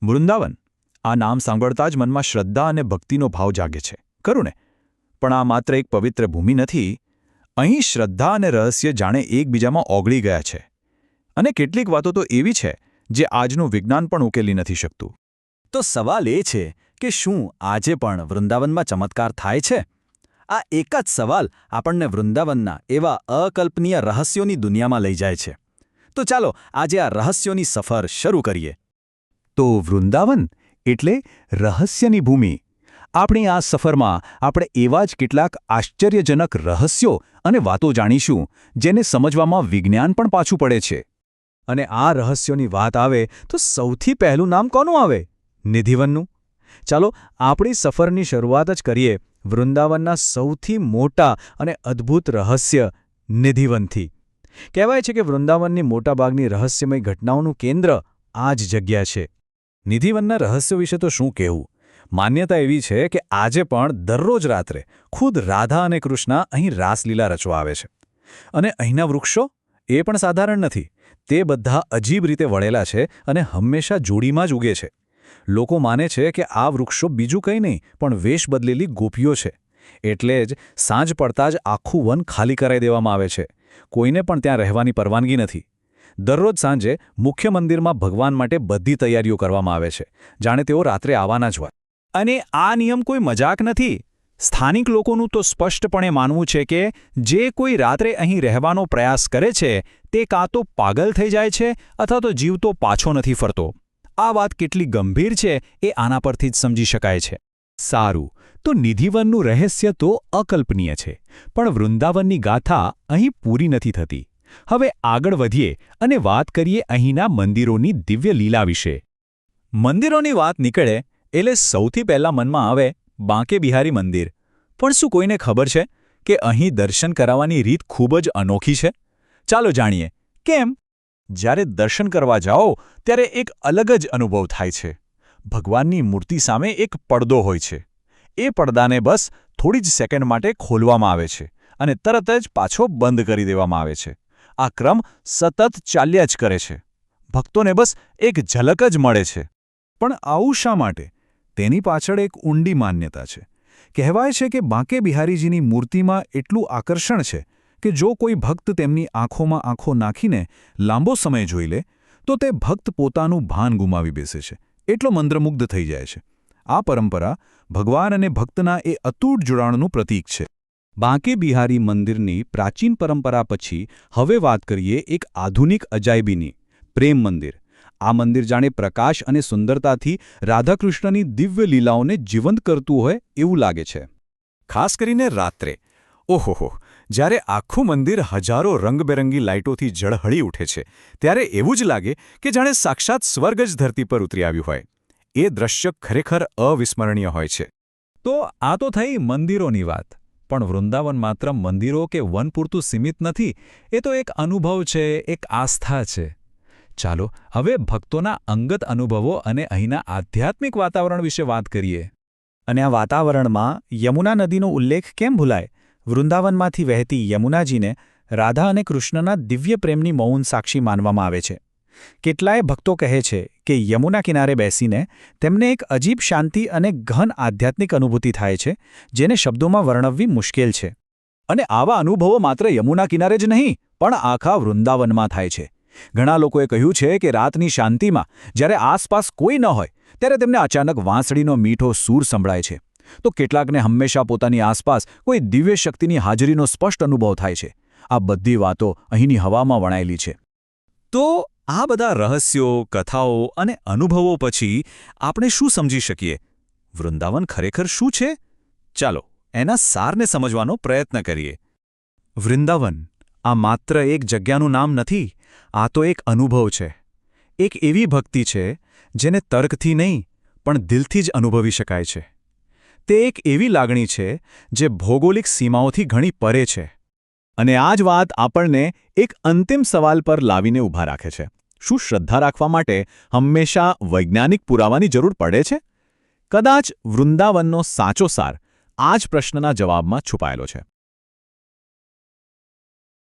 વૃંદાવન આ નામ સાંભળતા જ મનમાં શ્રદ્ધા અને ભક્તિનો ભાવ જાગે છે, ખરું ને? પણ આ માત્ર એક પવિત્ર ભૂમિ નથી. અહીં શ્રદ્ધા અને રહસ્ય જાણે એકબીજામાં ઓગળી ગયા છે. અને કેટલીક વાતો તો એવી છે જે આજનું વિજ્ઞાન પણ ઉકેલી નથી શકતું. તો સવાલ એ છે કે શું આજે પણ વૃંદાવનમાં ચમત્કાર થાય છે? આ એક જ સવાલ આપણને વૃંદાવનના એવા અકલ્પનીય રહસ્યોની દુનિયામાં લઈ જાય છે. તો ચાલો આજે આ રહસ્યોની સફર શરૂ કરીએ. તો વૃંદાવન એટલે રહસ્યની ભૂમિ. આપણી આ સફરમાં આપણે એવા જ કેટલાક આશ્ચર્યજનક રહસ્યો અને વાતો જાણીશું જેને સમજવામાં વિજ્ઞાન પણ પાછું પડે છે. અને આ રહસ્યોની વાત આવે તો સૌથી પહેલું નામ કોનું આવે? નિધિવનનું. ચાલો આપણી સફરની શરૂઆત જ કરીએ વૃંદાવનના સૌથી મોટા અને અદ્ભુત રહસ્ય નિધિવનથી. કહેવાય છે કે વૃંદાવનની મોટાભાગની રહસ્યમય ઘટનાઓનું કેન્દ્ર આ જ જગ્યા છે. નિધિવનના રહસ્યો વિશે તો શું કહેવું? માન્યતા એવી છે કે આજે પણ દરરોજ રાત્રે ખુદ રાધા અને કૃષ્ણ અહીં રાસલીલા રચવા આવે છે. અને અહીંના વૃક્ષો એ પણ સાધારણ નથી. તે બધા અજીબ રીતે વળેલા છે અને હંમેશા જોડીમાં જ ઉગે છે. લોકો માને છે કે આ વૃક્ષો બીજું કંઈ નહીં પણ વેશ બદલેલી ગોપીઓ છે. એટલે જ સાંજ પડતા જ આખું વન ખાલી કરાવી દેવામાં આવે છે. કોઈને પણ ત્યાં રહેવાની પરવાનગી નથી. દરરોજ સાંજે મુખ્ય મંદિરમાં ભગવાન માટે બધી તૈયારીઓ કરવામાં આવે છે, જાણે તેઓ રાત્રે આવવાના જ હોય. અને આ નિયમ કોઈ મજાક નથી. સ્થાનિક લોકોનું તો સ્પષ્ટપણે માનવું છે કે જે કોઈ રાત્રે અહીં રહેવાનો પ્રયાસ કરે છે તે કાં તો પાગલ થઈ જાય છે અથવા તો જીવતો પાછો નથી ફરતો. આ વાત કેટલી ગંભીર છે એ આના પરથી જ સમજી શકાય છે. સારું, તો નિધિવનનું રહસ્ય તો અકલ્પનીય છે, પણ વૃંદાવનની ગાથા અહીં પૂરી નથી થતી. હવે આગળ વધીએ અને વાત કરીએ અહીંના મંદિરોની દિવ્ય લીલા વિશે. મંદિરોની વાત નીકળે એટલે સૌથી પહેલા મનમાં આવે બાંકે બિહારી મંદિર. પણ શું કોઈને ખબર છે કે અહીં દર્શન કરાવવાની રીત ખૂબ જ અનોખી છે? ચાલો જાણીએ કેમ. જ્યારે દર્શન કરવા જાઓ ત્યારે એક અલગ જ અનુભવ થાય છે. ભગવાનની મૂર્તિ સામે એક પડદો હોય છે. એ પડદાને બસ થોડી જ સેકન્ડ માટે ખોલવામાં આવે છે અને તરત જ પાછો બંધ કરી દેવામાં આવે છે. આ ક્રમ સતત ચાલ્યા જ કરે છે. ભક્તોને બસ એક ઝલક જ મળે છે. પણ આવું શા માટે? તેની પાછળ એક ઊંડી માન્યતા છે. કહેવાય છે કે બાંકે બિહારીજીની મૂર્તિમાં એટલું આકર્ષણ છે કે જો કોઈ ભક્ત તેમની આંખોમાં આંખો નાખીને લાંબો સમય જોઈ લે તો તે ભક્ત પોતાનું ભાન ગુમાવી બેસે છે. એટલો મંત્રમુગ્ધ થઈ જાય છે. આ પરંપરા ભગવાન અને ભક્તના એ અતૂટ જોડાણનું પ્રતીક છે. બાંકે બિહારી મંદિરની પ્રાચીન પરંપરા પછી હવે વાત કરીએ એક આધુનિક અજાયબીની, પ્રેમ મંદિર. આ મંદિર જાણે પ્રકાશ અને સુંદરતાથી રાધાકૃષ્ણની દિવ્ય લીલાઓને જીવંત કરતું હોય એવું લાગે છે. ખાસ કરીને રાત્રે, ઓહોહો, જ્યારે આખું મંદિર હજારો રંગબેરંગી લાઇટોથી ઝળહળી ઉઠે છે ત્યારે એવું જ લાગે કે જાણે સાક્ષાત સ્વર્ગ જ ધરતી પર ઉતરી આવ્યું હોય. એ દ્રશ્ય ખરેખર અવિસ્મરણીય હોય છે. તો આ તો થઈ મંદિરોની વાત. પણ વૃંદાવન માત્ર મંદિરો કે વન પૂરતું સીમિત નથી. એ તો એક અનુભવ છે, એક આસ્થા છે. ચાલો હવે ભક્તોના અંગત અનુભવો અને અહીંના આધ્યાત્મિક વાતાવરણ વિશે વાત કરીએ. અને આ વાતાવરણમાં યમુના નદીનો ઉલ્લેખ કેમ ભૂલાય? વૃંદાવનમાંથી વહેતી યમુનાજીને રાધા અને કૃષ્ણના દિવ્ય પ્રેમની મૌન સાક્ષી માનવામાં આવે છે. કેટલાય ભક્તો કહે છે કે યમુના કિનારે બેસીને તેમને એક અજીબ શાંતિ અને ગહન આધ્યાત્મિક અનુભૂતિ થાય છે જેને શબ્દોમાં વર્ણવવી મુશ્કેલ છે. અને આવા અનુભવો માત્ર યમુના કિનારે જ નહીં પણ આખા વૃંદાવનમાં થાય છે. ઘણા લોકોએ કહ્યું છે કે રાતની શાંતિમાં જ્યારે આસપાસ કોઈ ન હોય ત્યારે તેમને અચાનક વાંસળીનો મીઠો સૂર સંભળાય છે. તો કેટલાકને હંમેશા પોતાની આસપાસ કોઈ દિવ્ય શક્તિની હાજરીનો સ્પષ્ટ અનુભવ થાય છે. આ બધી વાતો અહીંની હવામાં વણાયેલી છે. તો આ બધા રહસ્યો, કથાઓ અને અનુભવો પછી આપણે શું સમજી શકીએ? વૃંદાવન ખરેખર શું છે? ચાલો એના સારને સમજવાનો પ્રયત્ન કરીએ. વૃંદાવન આ માત્ર એક જગ્યાનું નામ નથી. આ તો એક અનુભવ છે. એક એવી ભક્તિ છે જેને તર્કથી નહીં પણ દિલથી જ અનુભવી શકાય છે. તે એક એવી લાગણી છે જે ભૌગોલિક સીમાઓથી ઘણી પરે છે. અને આ જ વાત આપણને એક અંતિમ સવાલ પર લાવીને ઊભા રાખે છે. શું શ્રદ્ધા રાખવા માટે હંમેશા વૈજ્ઞાનિક પુરાવાની જરૂર પડે છે? કદાચ વૃંદાવનનો સાચો સાર આ જ પ્રશ્નના જવાબમાં છુપાયેલો છે.